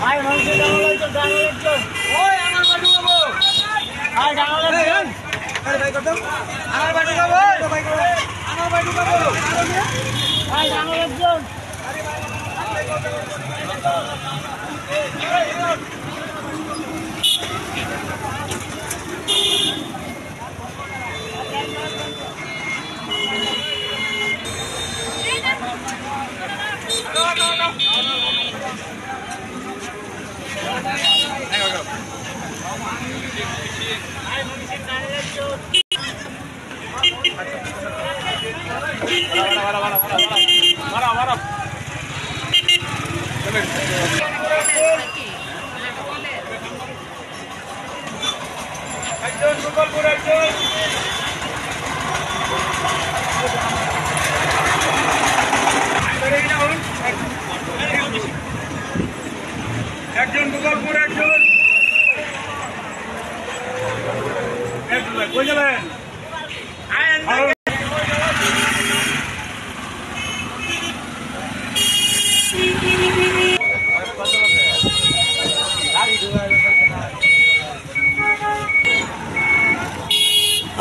ভাই মানুষের ওই আমার বাড়ি যাবো ভাই গান আরে ভাই কত আমার বাড়ি যাবো আমার বাড়ি যাবো ভাই গান একজন আরে ভাই একজন গোপালপুর একজন কই যাবেন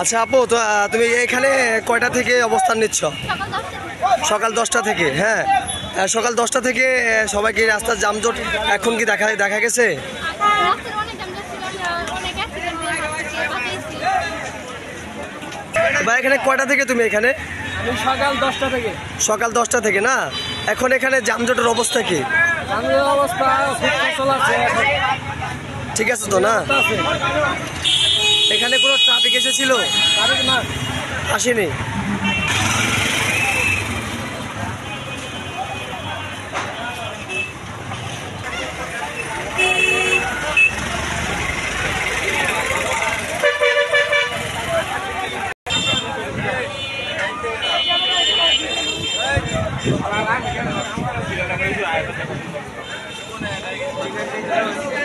আচ্ছা আপু, তো তুমি এখানে কয়টা থেকে অবস্থান নিচ্ছ? সকাল 10টা থেকে। হ্যাঁ, সকাল 10টা থেকে সবাইকে রাস্তার যানজট এখন কি দেখা গেছে? বা এখানে কয়টা থেকে তুমি এখানে? সকাল 10টা থেকে। সকাল 10টা থেকে না? এখন এখানে যানজটের অবস্থা কি? অবস্থা ঠিক আছে তো না? এখানে কোনো ট্রাফিক এসেছিল? আসেনি। Hãy subscribe cho kênh Ghiền Mì Gõ để không bỏ lỡ những video hấp dẫn.